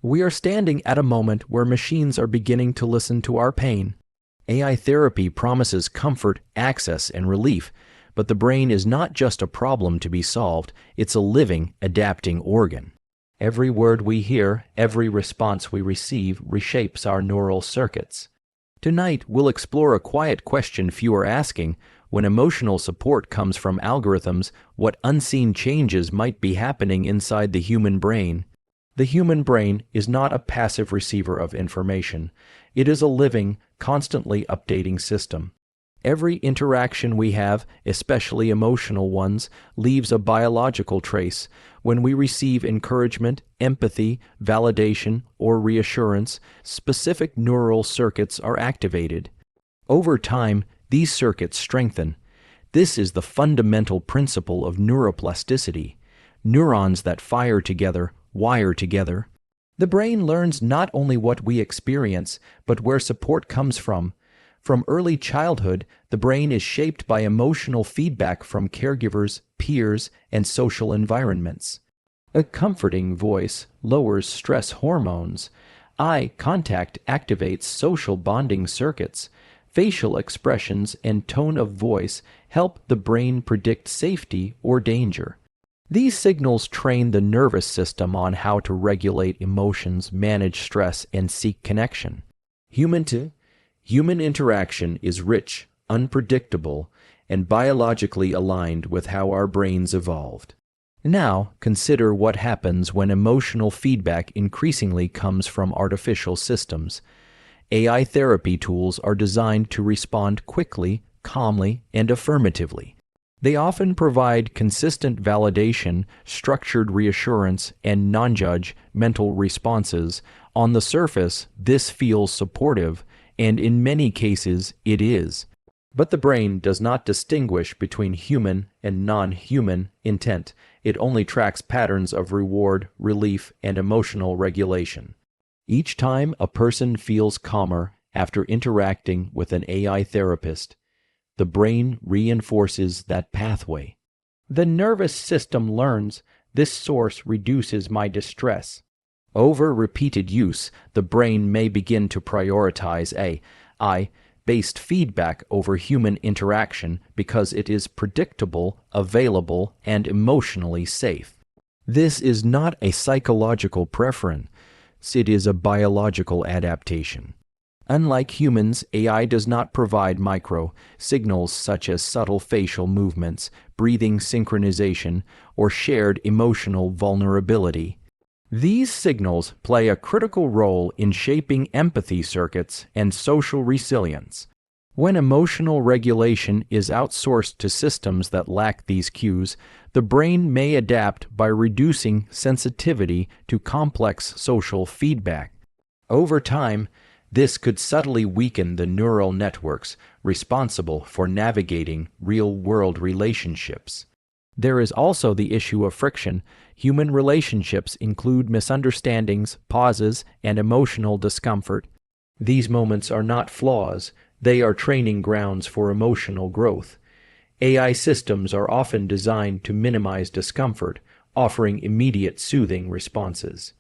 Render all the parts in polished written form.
We are standing at a moment where machines are beginning to listen to our pain. AI therapy promises comfort, access, and relief, but the brain is not just a problem to be solved, it's a living, adapting organ. Every word we hear, every response we receive reshapes our neural circuits. Tonight, we'll explore a quiet question few are asking: when emotional support comes from algorithms, what unseen changes might be happening inside the human brain? The human brain is not a passive receiver of information. It is a living, constantly updating system. Every interaction we have, especially emotional ones, leaves a biological trace. When we receive encouragement, empathy, validation, or reassurance, specific neural circuits are activated. Over time, these circuits strengthen. This is the fundamental principle of neuroplasticity. Neurons that fire together wire together. The brain learns not only what we experience, but where support comes from. From early childhood, the brain is shaped by emotional feedback from caregivers, peers, and social environments. A comforting voice lowers stress hormones. Eye contact activates social bonding circuits. Facial expressions and tone of voice help the brain predict safety or danger. These signals train the nervous system on how to regulate emotions, manage stress, and seek connection. Human interaction is rich, unpredictable, and biologically aligned with how our brains evolved. Now, consider what happens when emotional feedback increasingly comes from artificial systems. AI therapy tools are designed to respond quickly, calmly, and affirmatively. They often provide consistent validation, structured reassurance, and non-judgmental responses. On the surface, this feels supportive, and in many cases, it is. But the brain does not distinguish between human and non-human intent. It only tracks patterns of reward, relief, and emotional regulation. Each time a person feels calmer after interacting with an AI therapist, the brain reinforces that pathway. The nervous system learns this source reduces my distress. Over repeated use, the brain may begin to prioritize AI-based feedback over human interaction because it is predictable, available, and emotionally safe. This is not a psychological preference, it is a biological adaptation. Unlike humans, AI does not provide micro-signals such as subtle facial movements, breathing synchronization, or shared emotional vulnerability. These signals play a critical role in shaping empathy circuits and social resilience. When emotional regulation is outsourced to systems that lack these cues, the brain may adapt by reducing sensitivity to complex social feedback. Over time, this could subtly weaken the neural networks responsible for navigating real-world relationships. There is also the issue of friction. Human relationships include misunderstandings, pauses, and emotional discomfort. These moments are not flaws, they are training grounds for emotional growth. AI systems are often designed to minimize discomfort, offering immediate soothing responses.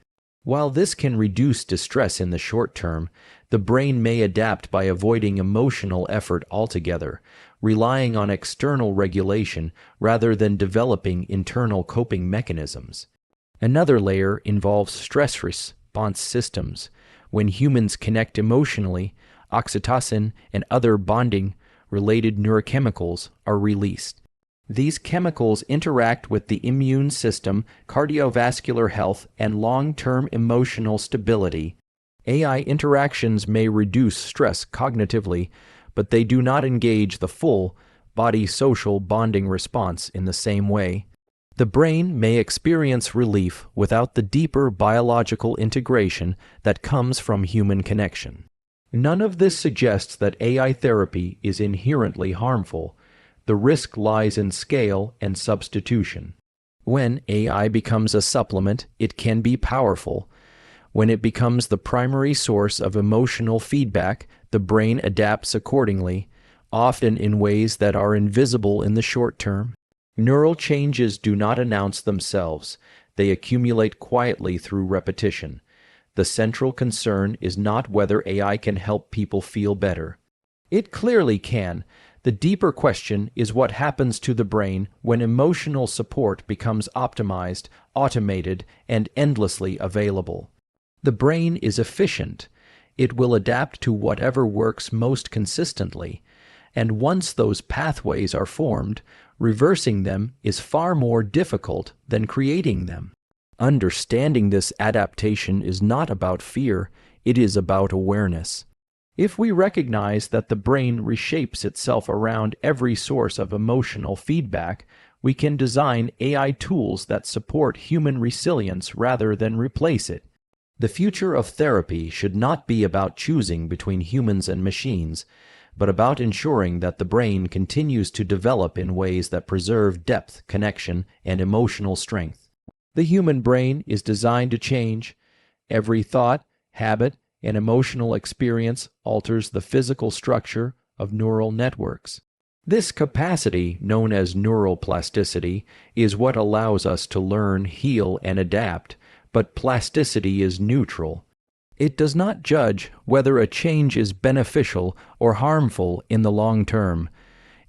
While this can reduce distress in the short term, the brain may adapt by avoiding emotional effort altogether, relying on external regulation rather than developing internal coping mechanisms. Another layer involves stress response systems. When humans connect emotionally, oxytocin and other bonding-related neurochemicals are released. These chemicals interact with the immune system, cardiovascular health, and long-term emotional stability. AI interactions may reduce stress cognitively, but they do not engage the full body social bonding response in the same way. The brain may experience relief without the deeper biological integration that comes from human connection. None of this suggests that AI therapy is inherently harmful. The risk lies in scale and substitution. When AI becomes a supplement, it can be powerful. When it becomes the primary source of emotional feedback, the brain adapts accordingly, often in ways that are invisible in the short term. Neural changes do not announce themselves. They accumulate quietly through repetition. The central concern is not whether AI can help people feel better. It clearly can. The deeper question is what happens to the brain when emotional support becomes optimized, automated, and endlessly available. The brain is efficient. It will adapt to whatever works most consistently, and once those pathways are formed, reversing them is far more difficult than creating them. Understanding this adaptation is not about fear, it is about awareness. If we recognize that the brain reshapes itself around every source of emotional feedback, we can design AI tools that support human resilience rather than replace it. The future of therapy should not be about choosing between humans and machines, but about ensuring that the brain continues to develop in ways that preserve depth, connection, and emotional strength. The human brain is designed to change. Every thought, habit, and emotional experience alters the physical structure of neural networks. This capacity, known as neuroplasticity, is what allows us to learn, heal, and adapt, but plasticity is neutral. It does not judge whether a change is beneficial or harmful in the long term.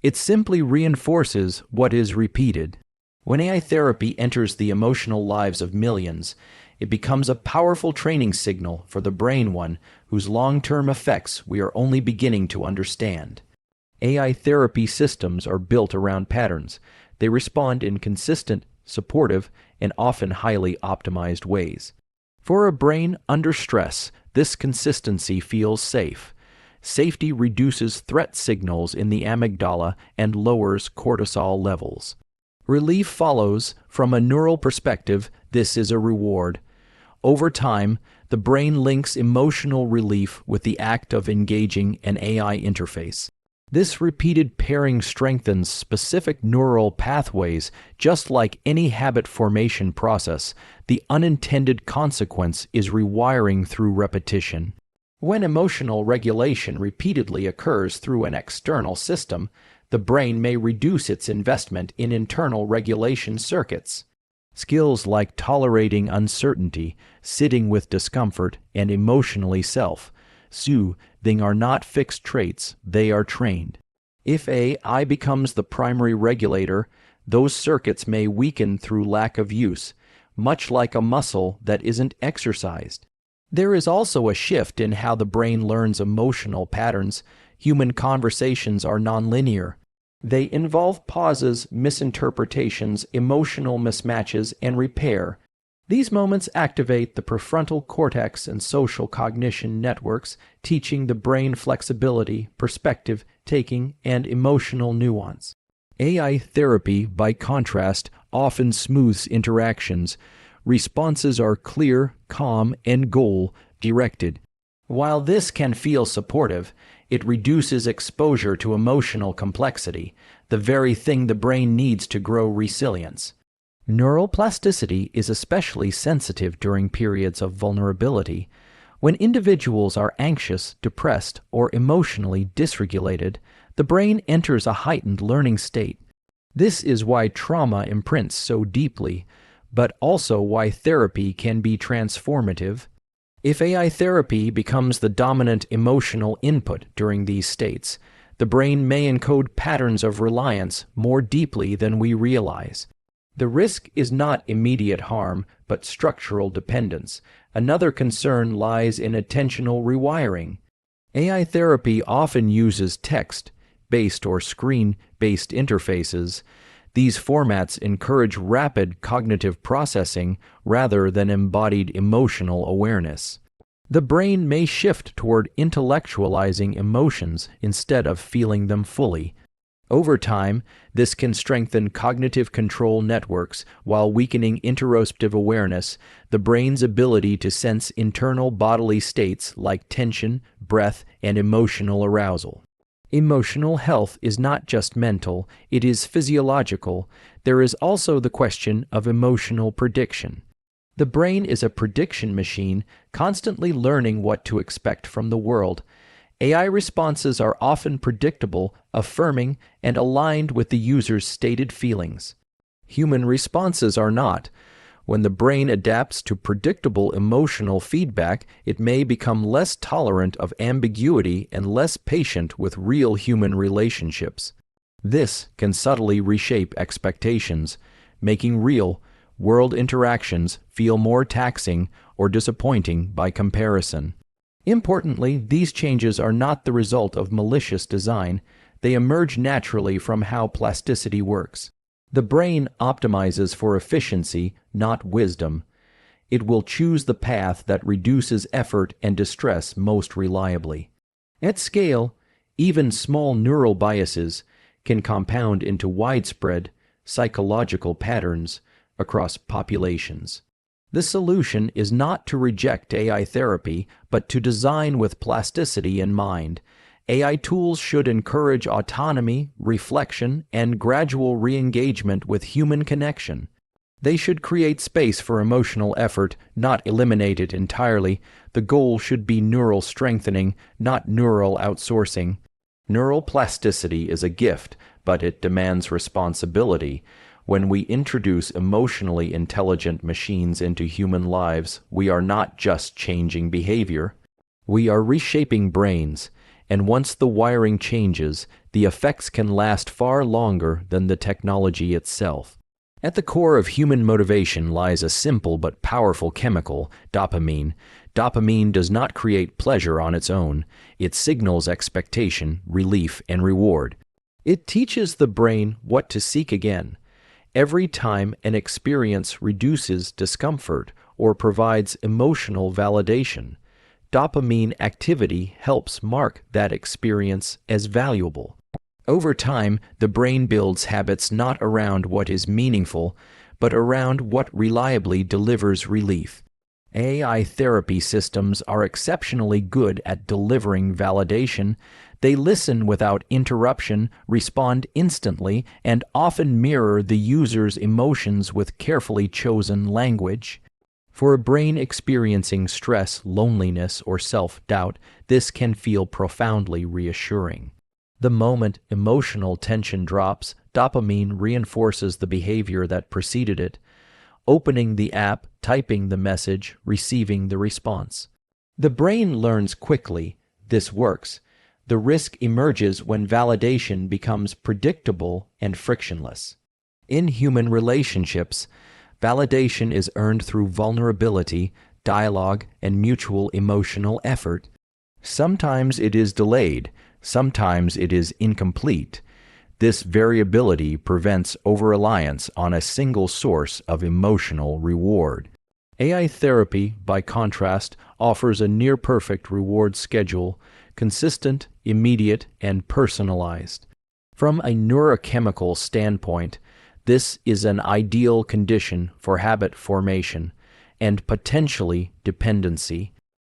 It simply reinforces what is repeated. When AI therapy enters the emotional lives of millions, it becomes a powerful training signal for the brain, one whose long-term effects we are only beginning to understand. AI therapy systems are built around patterns. They respond in consistent, supportive, and often highly optimized ways. For a brain under stress, this consistency feels safe. Safety reduces threat signals in the amygdala and lowers cortisol levels. Relief follows. From a neural perspective, this is a reward. Over time, the brain links emotional relief with the act of engaging an AI interface. This repeated pairing strengthens specific neural pathways. Just like any habit formation process, the unintended consequence is rewiring through repetition. When emotional regulation repeatedly occurs through an external system, the brain may reduce its investment in internal regulation circuits. Skills like tolerating uncertainty, sitting with discomfort, and emotionally self-soothing are not fixed traits, they are trained. If AI becomes the primary regulator, those circuits may weaken through lack of use, much like a muscle that isn't exercised. There is also a shift in how the brain learns emotional patterns. Human conversations are nonlinear. They involve pauses, misinterpretations, emotional mismatches, and repair. These moments activate the prefrontal cortex and social cognition networks, teaching the brain flexibility, perspective taking, and emotional nuance. AI therapy, by contrast, often smooths interactions. Responses are clear, calm, and goal-directed. While this can feel supportive, it reduces exposure to emotional complexity, the very thing the brain needs to grow resilience. Neuroplasticity is especially sensitive during periods of vulnerability. When individuals are anxious, depressed, or emotionally dysregulated, the brain enters a heightened learning state. This is why trauma imprints so deeply, but also why therapy can be transformative. If AI therapy becomes the dominant emotional input during these states, the brain may encode patterns of reliance more deeply than we realize. The risk is not immediate harm, but structural dependence. Another concern lies in attentional rewiring. AI therapy often uses text-based or screen-based interfaces. These formats encourage rapid cognitive processing rather than embodied emotional awareness. The brain may shift toward intellectualizing emotions instead of feeling them fully. Over time, this can strengthen cognitive control networks while weakening interoceptive awareness, the brain's ability to sense internal bodily states like tension, breath, and emotional arousal. Emotional health is not just mental, it is physiological. There is also the question of emotional prediction. The brain is a prediction machine, constantly learning what to expect from the world. AI responses are often predictable, affirming, and aligned with the user's stated feelings. Human responses are not. When the brain adapts to predictable emotional feedback, it may become less tolerant of ambiguity and less patient with real human relationships. This can subtly reshape expectations, making real, world interactions feel more taxing or disappointing by comparison. Importantly, these changes are not the result of malicious design. They emerge naturally from how plasticity works. The brain optimizes for efficiency, not wisdom. It will choose the path that reduces effort and distress most reliably. At scale, even small neural biases can compound into widespread psychological patterns across populations. The solution is not to reject AI therapy, but to design with plasticity in mind. AI tools should encourage autonomy, reflection, and gradual re-engagement with human connection. They should create space for emotional effort, not eliminate it entirely. The goal should be neural strengthening, not neural outsourcing. Neural plasticity is a gift, but it demands responsibility. When we introduce emotionally intelligent machines into human lives, we are not just changing behavior. We are reshaping brains, and once the wiring changes, the effects can last far longer than the technology itself. At the core of human motivation lies a simple but powerful chemical, dopamine. Dopamine does not create pleasure on its own. It signals expectation, relief, and reward. It teaches the brain what to seek again. Every time an experience reduces discomfort or provides emotional validation, dopamine activity helps mark that experience as valuable. Over time, the brain builds habits not around what is meaningful, but around what reliably delivers relief. AI therapy systems are exceptionally good at delivering validation. They listen without interruption, respond instantly, and often mirror the user's emotions with carefully chosen language. For a brain experiencing stress, loneliness, or self-doubt, this can feel profoundly reassuring. The moment emotional tension drops, dopamine reinforces the behavior that preceded it, opening the app, typing the message, receiving the response. The brain learns quickly. This works. The risk emerges when validation becomes predictable and frictionless. In human relationships, validation is earned through vulnerability, dialogue, and mutual emotional effort. Sometimes it is delayed, sometimes it is incomplete. This variability prevents over-reliance on a single source of emotional reward. AI therapy, by contrast, offers a near-perfect reward schedule, consistent, immediate, and personalized. From a neurochemical standpoint, this is an ideal condition for habit formation and potentially dependency.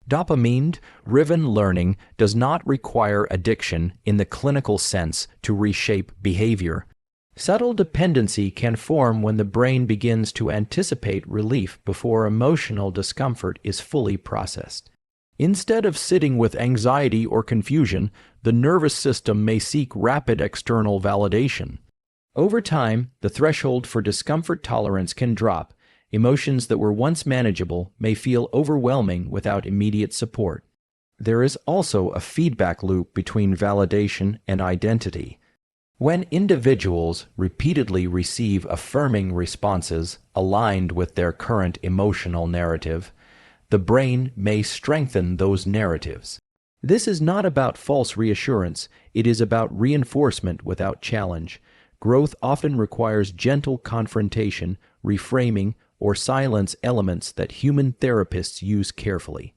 Dopamine-driven learning does not require addiction in the clinical sense to reshape behavior. Subtle dependency can form when the brain begins to anticipate relief before emotional discomfort is fully processed. Instead of sitting with anxiety or confusion, the nervous system may seek rapid external validation. Over time, the threshold for discomfort tolerance can drop. Emotions that were once manageable may feel overwhelming without immediate support. There is also a feedback loop between validation and identity. When individuals repeatedly receive affirming responses aligned with their current emotional narrative, the brain may strengthen those narratives. This is not about false reassurance, it is about reinforcement without challenge. Growth often requires gentle confrontation, reframing, or silence elements that human therapists use carefully.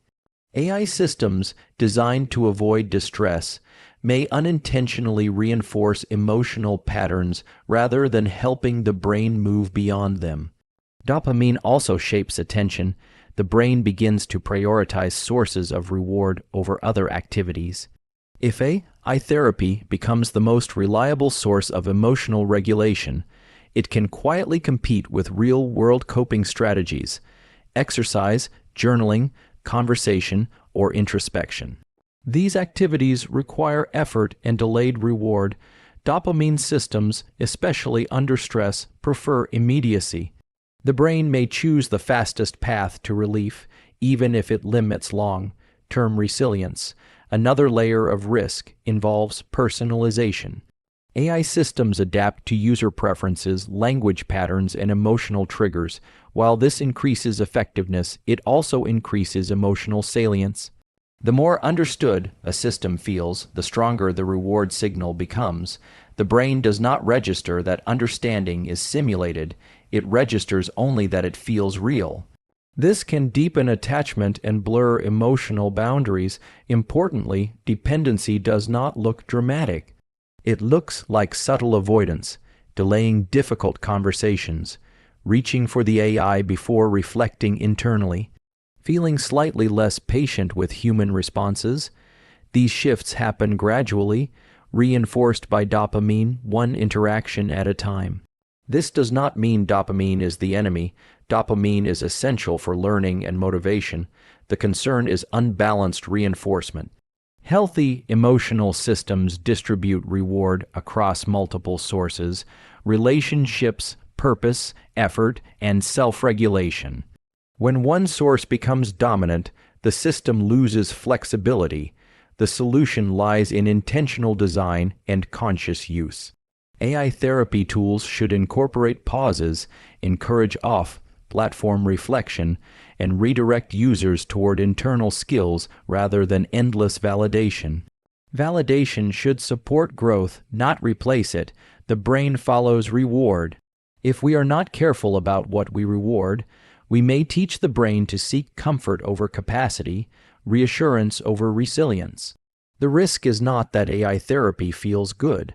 AI systems designed to avoid distress may unintentionally reinforce emotional patterns rather than helping the brain move beyond them. Dopamine also shapes attention. The brain begins to prioritize sources of reward over other activities. If AI therapy becomes the most reliable source of emotional regulation, it can quietly compete with real-world coping strategies, exercise, journaling, conversation, or introspection. These activities require effort and delayed reward. Dopamine systems, especially under stress, prefer immediacy. The brain may choose the fastest path to relief, even if it limits long-term resilience. Another layer of risk involves personalization. AI systems adapt to user preferences, language patterns, and emotional triggers. While this increases effectiveness, it also increases emotional salience. The more understood a system feels, the stronger the reward signal becomes. The brain does not register that understanding is simulated, it registers only that it feels real. This can deepen attachment and blur emotional boundaries. Importantly, dependency does not look dramatic. It looks like subtle avoidance, delaying difficult conversations, reaching for the AI before reflecting internally, feeling slightly less patient with human responses. These shifts happen gradually, reinforced by dopamine, one interaction at a time. This does not mean dopamine is the enemy. Dopamine is essential for learning and motivation. The concern is unbalanced reinforcement. Healthy emotional systems distribute reward across multiple sources, relationships, purpose, effort, and self-regulation. When one source becomes dominant, the system loses flexibility. The solution lies in intentional design and conscious use. AI therapy tools should incorporate pauses, encourage off-platform reflection, and redirect users toward internal skills rather than endless validation. Validation should support growth, not replace it. The brain follows reward. If we are not careful about what we reward, we may teach the brain to seek comfort over capacity, reassurance over resilience. The risk is not that AI therapy feels good,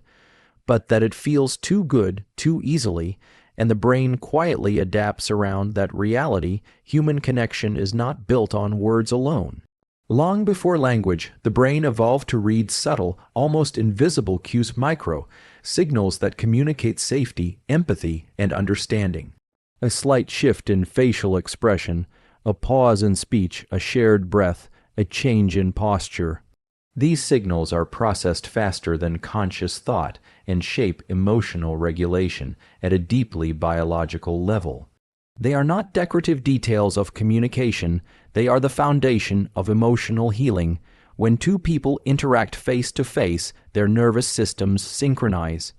but that it feels too good too easily, and the brain quietly adapts around that reality. Human connection is not built on words alone. Long before language, the brain evolved to read subtle, almost invisible cues, micro signals that communicate safety, empathy, and understanding. A slight shift in facial expression, a pause in speech, a shared breath, a change in posture. These signals are processed faster than conscious thought and shape emotional regulation at a deeply biological level. They are not decorative details of communication, they are the foundation of emotional healing. When two people interact face to face, their nervous systems synchronize.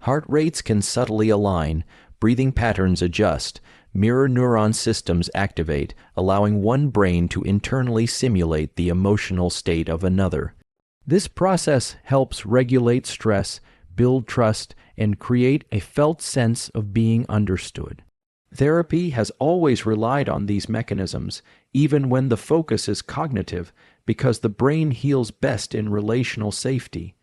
Heart rates can subtly align, breathing patterns adjust, mirror neuron systems activate, allowing one brain to internally simulate the emotional state of another. This process helps regulate stress, build trust, and create a felt sense of being understood. Therapy has always relied on these mechanisms, even when the focus is cognitive, because the brain heals best in relational safety.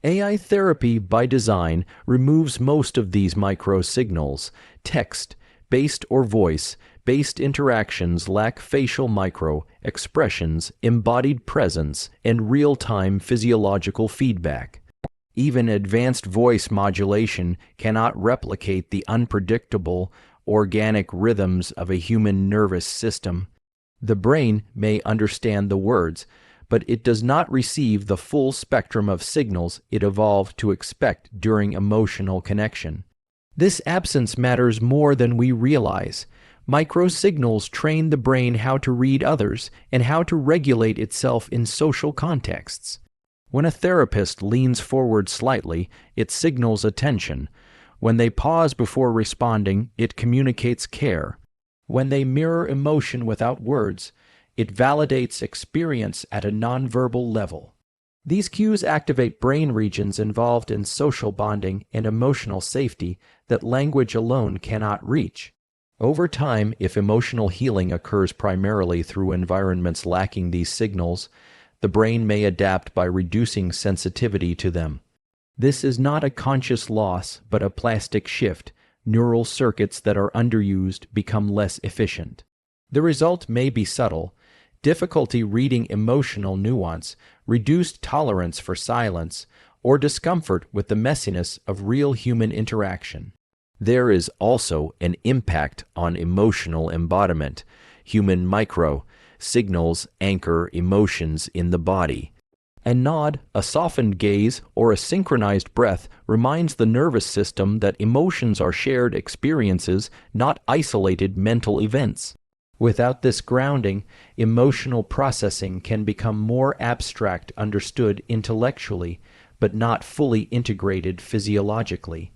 AI therapy, by design, removes most of these micro signals. Text-based or voice-based interactions lack facial micro-expressions, embodied presence, and real-time physiological feedback. Even advanced voice modulation cannot replicate the unpredictable, organic rhythms of a human nervous system. The brain may understand the words, but it does not receive the full spectrum of signals it evolved to expect during emotional connection. This absence matters more than we realize. Microsignals train the brain how to read others and how to regulate itself in social contexts. When a therapist leans forward slightly, it signals attention. When they pause before responding, it communicates care. When they mirror emotion without words, it validates experience at a nonverbal level. These cues activate brain regions involved in social bonding and emotional safety that language alone cannot reach. Over time, if emotional healing occurs primarily through environments lacking these signals, the brain may adapt by reducing sensitivity to them. This is not a conscious loss, but a plastic shift. Neural circuits that are underused become less efficient. The result may be subtle: difficulty reading emotional nuance, reduced tolerance for silence, or discomfort with the messiness of real human interaction. There is also an impact on emotional embodiment. Human micro signals anchor emotions in the body. A nod, a softened gaze, or a synchronized breath reminds the nervous system that emotions are shared experiences, not isolated mental events. Without this grounding, emotional processing can become more abstract, understood intellectually, but not fully integrated physiologically.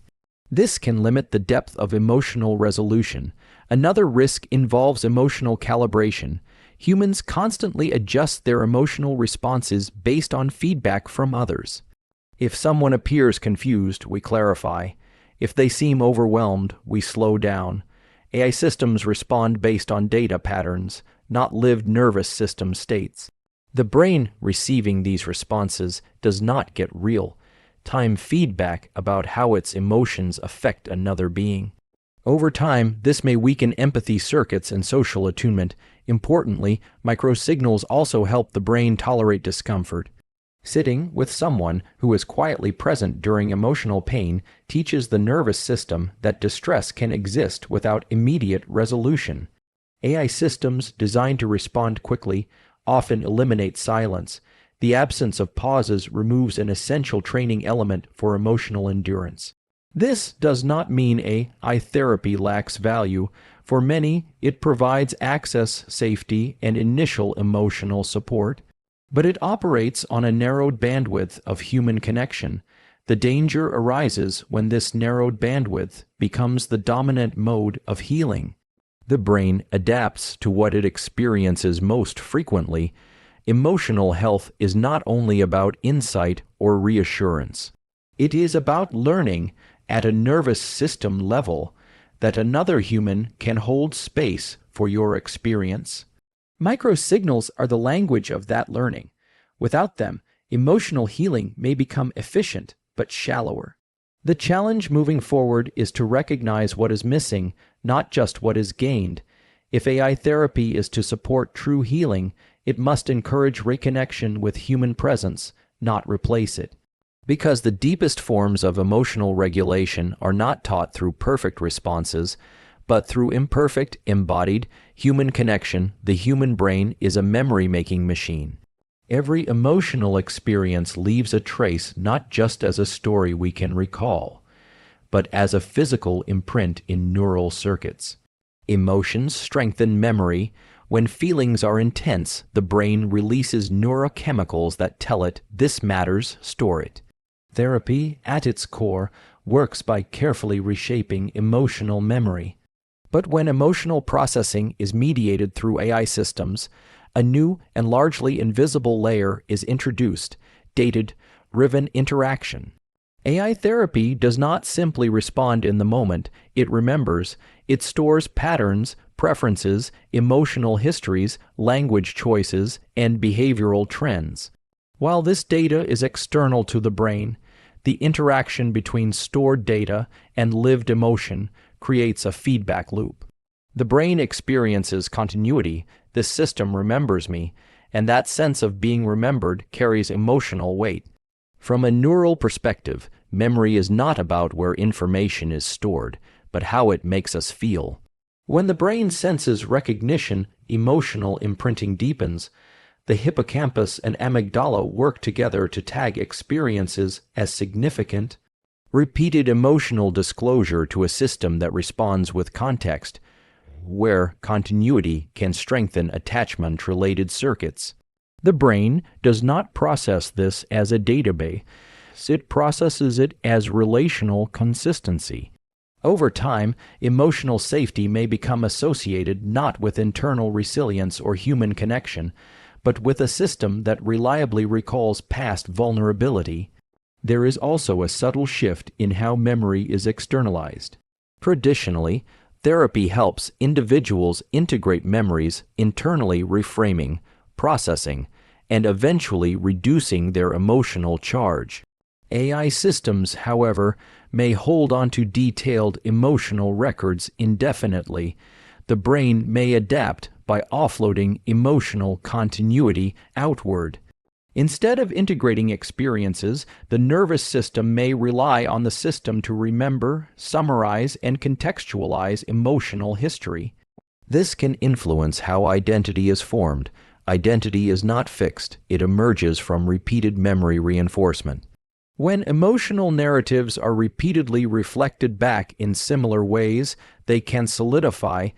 This can limit the depth of emotional resolution. Another risk involves emotional calibration. Humans constantly adjust their emotional responses based on feedback from others. If someone appears confused, we clarify. If they seem overwhelmed, we slow down. AI systems respond based on data patterns, not lived nervous system states. The brain receiving these responses does not get real-time feedback about how its emotions affect another being. Over time, this may weaken empathy circuits and social attunement. Importantly, microsignals also help the brain tolerate discomfort. Sitting with someone who is quietly present during emotional pain teaches the nervous system that distress can exist without immediate resolution. AI systems designed to respond quickly often eliminate silence. The absence of pauses removes an essential training element for emotional endurance. This does not mean AI therapy lacks value. For many, it provides access, safety, and initial emotional support. But it operates on a narrowed bandwidth of human connection. The danger arises when this narrowed bandwidth becomes the dominant mode of healing. The brain adapts to what it experiences most frequently. Emotional health is not only about insight or reassurance. It is about learning at a nervous system level that another human can hold space for your experience. Microsignals are the language of that learning. Without them, emotional healing may become efficient but shallower. The challenge moving forward is to recognize what is missing, not just what is gained. If AI therapy is to support true healing, it must encourage reconnection with human presence, not replace it. Because the deepest forms of emotional regulation are not taught through perfect responses, but through imperfect, embodied, human connection, the human brain is a memory-making machine. Every emotional experience leaves a trace not just as a story we can recall, but as a physical imprint in neural circuits. Emotions strengthen memory. When feelings are intense, the brain releases neurochemicals that tell it, "This matters, store it." Therapy, at its core, works by carefully reshaping emotional memory. But when emotional processing is mediated through AI systems, a new and largely invisible layer is introduced: data-driven interaction. AI therapy does not simply respond in the moment, it remembers. It stores patterns, preferences, emotional histories, language choices, and behavioral trends. While this data is external to the brain, the interaction between stored data and lived emotion creates a feedback loop. The brain experiences continuity. This system remembers me, and that sense of being remembered carries emotional weight. From a neural perspective, memory is not about where information is stored, but how it makes us feel. When the brain senses recognition, emotional imprinting deepens. The hippocampus and amygdala work together to tag experiences as significant. Repeated emotional disclosure to a system that responds with context, where continuity can strengthen attachment-related circuits. The brain does not process this as a database. It processes it as relational consistency. Over time, emotional safety may become associated not with internal resilience or human connection, but with a system that reliably recalls past vulnerability. There is also a subtle shift in how memory is externalized. Traditionally, therapy helps individuals integrate memories, internally reframing, processing, and eventually reducing their emotional charge. AI systems, however, may hold onto detailed emotional records indefinitely. The brain may adapt by offloading emotional continuity outward. Instead of integrating experiences, the nervous system may rely on the system to remember, summarize, and contextualize emotional history. This can influence how identity is formed. identity is not fixed, it emerges from repeated memory reinforcement. When emotional narratives are repeatedly reflected back in similar ways, they can solidify.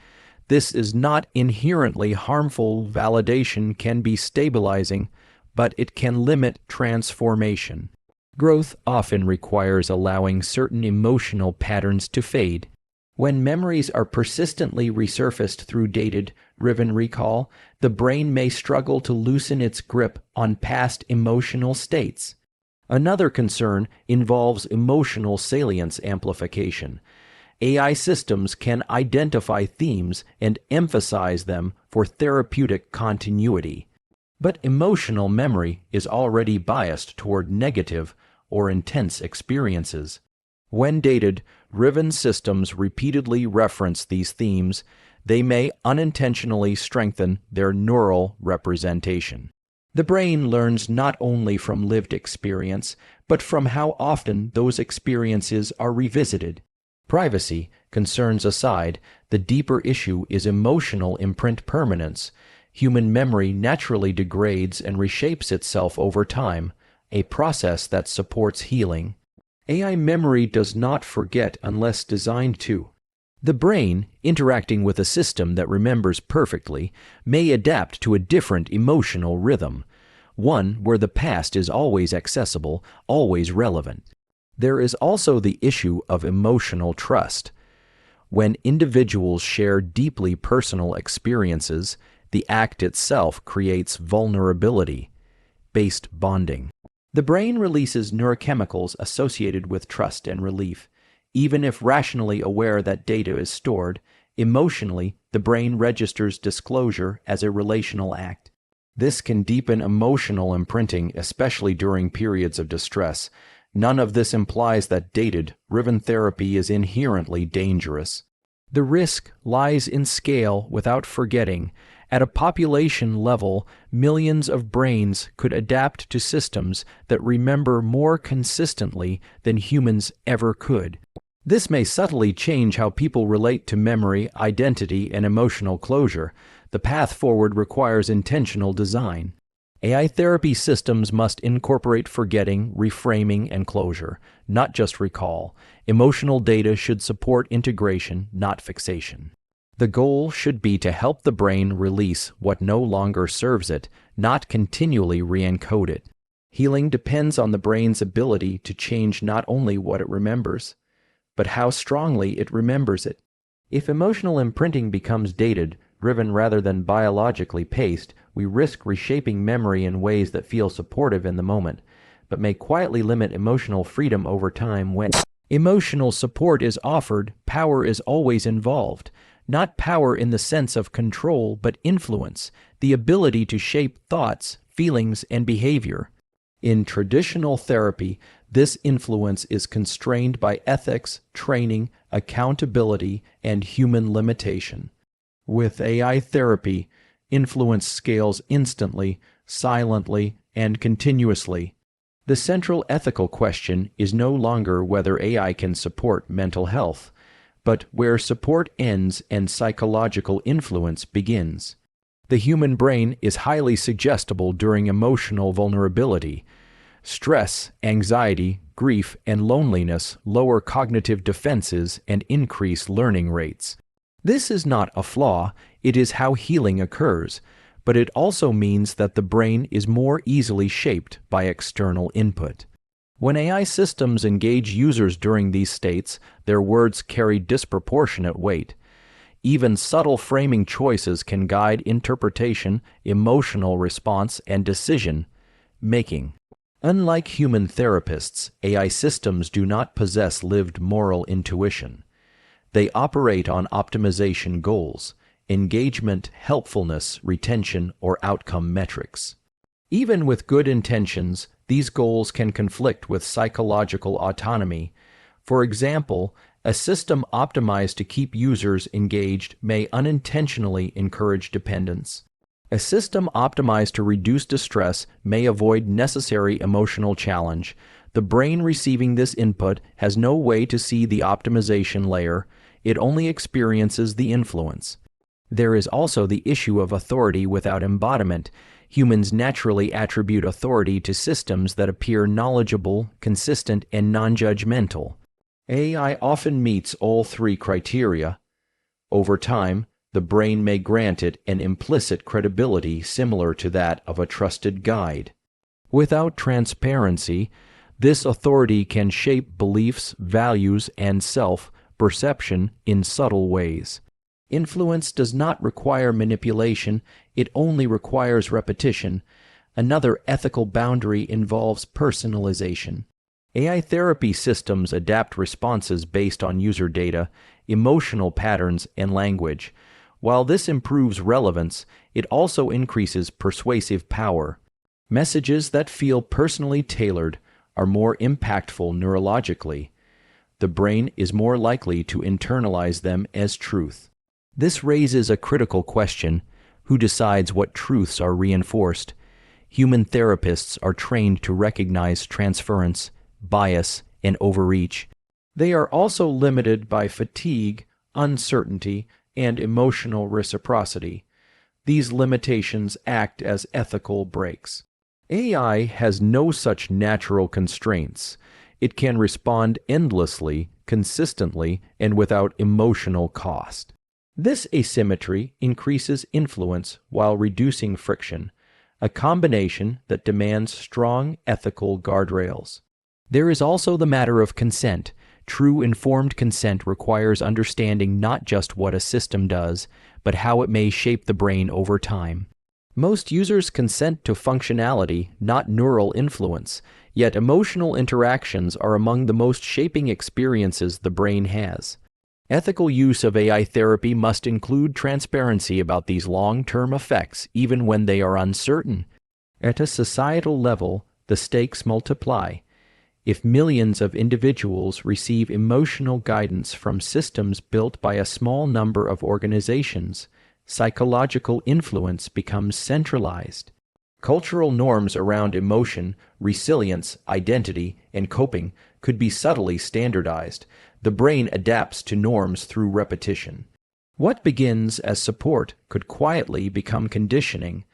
This is not inherently harmful. Validation can be stabilizing, but it can limit transformation. Growth often requires allowing certain emotional patterns to fade. When memories are persistently resurfaced through data-driven recall, the brain may struggle to loosen its grip on past emotional states. Another concern involves emotional salience amplification. AI systems can identify themes and emphasize them for therapeutic continuity. But emotional memory is already biased toward negative or intense experiences. When data-driven systems repeatedly reference these themes, they may unintentionally strengthen their neural representation. The brain learns not only from lived experience, but from how often those experiences are revisited. Privacy concerns aside, the deeper issue is emotional imprint permanence. Human memory naturally degrades and reshapes itself over time, a process that supports healing. AI memory does not forget unless designed to. The brain, interacting with a system that remembers perfectly, may adapt to a different emotional rhythm, one where the past is always accessible, always relevant. There is also the issue of emotional trust. When individuals share deeply personal experiences, the act itself creates vulnerability-based bonding. The brain releases neurochemicals associated with trust and relief. Even if rationally aware that data is stored, emotionally, the brain registers disclosure as a relational act. This can deepen emotional imprinting, especially during periods of distress. None of this implies that data-driven therapy is inherently dangerous. The risk lies in scale without forgetting. At a population level, millions of brains could adapt to systems that remember more consistently than humans ever could. This may subtly change how people relate to memory, identity, and emotional closure. The path forward requires intentional design. AI therapy systems must incorporate forgetting, reframing, and closure, not just recall. Emotional data should support integration, not fixation. The goal should be to help the brain release what no longer serves it, not continually re-encode it. Healing depends on the brain's ability to change not only what it remembers, but how strongly it remembers it. If emotional imprinting becomes data-driven rather than biologically paced, we risk reshaping memory in ways that feel supportive in the moment, but may quietly limit emotional freedom over time. When emotional support is offered, power is always involved. Not power in the sense of control, but influence, the ability to shape thoughts, feelings, and behavior. In traditional therapy, this influence is constrained by ethics, training, accountability, and human limitation. With AI therapy, influence scales instantly, silently, and continuously. The central ethical question is no longer whether AI can support mental health, but where support ends and psychological influence begins. The human brain is highly suggestible during emotional vulnerability. Stress, anxiety, grief, and loneliness lower cognitive defenses and increase learning rates. This is not a flaw, it is how healing occurs, but it also means that the brain is more easily shaped by external input. When AI systems engage users during these states, their words carry disproportionate weight. Even subtle framing choices can guide interpretation, emotional response, and decision-making. Unlike human therapists, AI systems do not possess lived moral intuition. They operate on optimization goals, engagement, helpfulness, retention, or outcome metrics. Even with good intentions, these goals can conflict with psychological autonomy. For example, a system optimized to keep users engaged may unintentionally encourage dependence. A system optimized to reduce distress may avoid necessary emotional challenge. The brain receiving this input has no way to see the optimization layer. It only experiences the influence. There is also the issue of authority without embodiment. Humans naturally attribute authority to systems that appear knowledgeable, consistent, and non-judgmental. AI often meets all three criteria. Over time, the brain may grant it an implicit credibility similar to that of a trusted guide. Without transparency, this authority can shape beliefs, values, and self-perception in subtle ways. Influence does not require manipulation, it only requires repetition. Another ethical boundary involves personalization. AI therapy systems adapt responses based on user data, emotional patterns, and language. While this improves relevance, it also increases persuasive power. Messages that feel personally tailored are more impactful neurologically. The brain is more likely to internalize them as truth. This raises a critical question: who decides what truths are reinforced? Human therapists are trained to recognize transference, bias, and overreach. They are also limited by fatigue, uncertainty, and emotional reciprocity. These limitations act as ethical brakes. AI has no such natural constraints. It can respond endlessly, consistently, and without emotional cost. This asymmetry increases influence while reducing friction, a combination that demands strong ethical guardrails. There is also the matter of consent. True informed consent requires understanding not just what a system does, but how it may shape the brain over time. Most users consent to functionality, not neural influence, yet emotional interactions are among the most shaping experiences the brain has. Ethical use of AI therapy must include transparency about these long-term effects, even when they are uncertain. At a societal level, the stakes multiply. If millions of individuals receive emotional guidance from systems built by a small number of organizations, psychological influence becomes centralized. Cultural norms around emotion, resilience, identity, and coping could be subtly standardized. The brain adapts to norms through repetition. What begins as support could quietly become conditioning.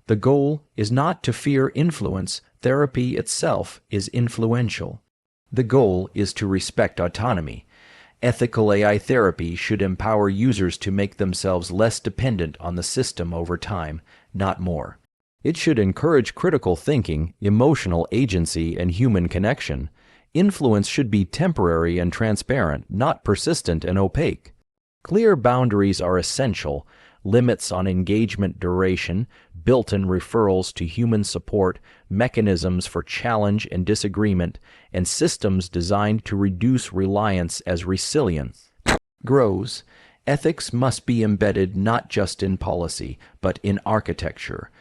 The goal is not to fear influence. Therapy itself is influential. The goal is to respect autonomy. Ethical AI therapy should empower users to make themselves less dependent on the system over time, not more. It should encourage critical thinking, emotional agency, and human connection. Influence should be temporary and transparent, not persistent and opaque. Clear boundaries are essential. Limits on engagement duration, built-in referrals to human support, mechanisms for challenge and disagreement, and systems designed to reduce reliance as resilience grows. Ethics must be embedded not just in policy, but in architecture.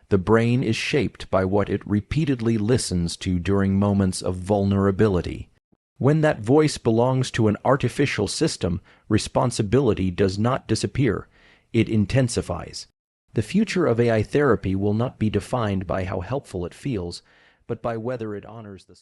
The brain is shaped by what it repeatedly listens to during moments of vulnerability. When that voice belongs to an artificial system, responsibility does not disappear. It intensifies. The future of AI therapy will not be defined by how helpful it feels, but by whether it honors the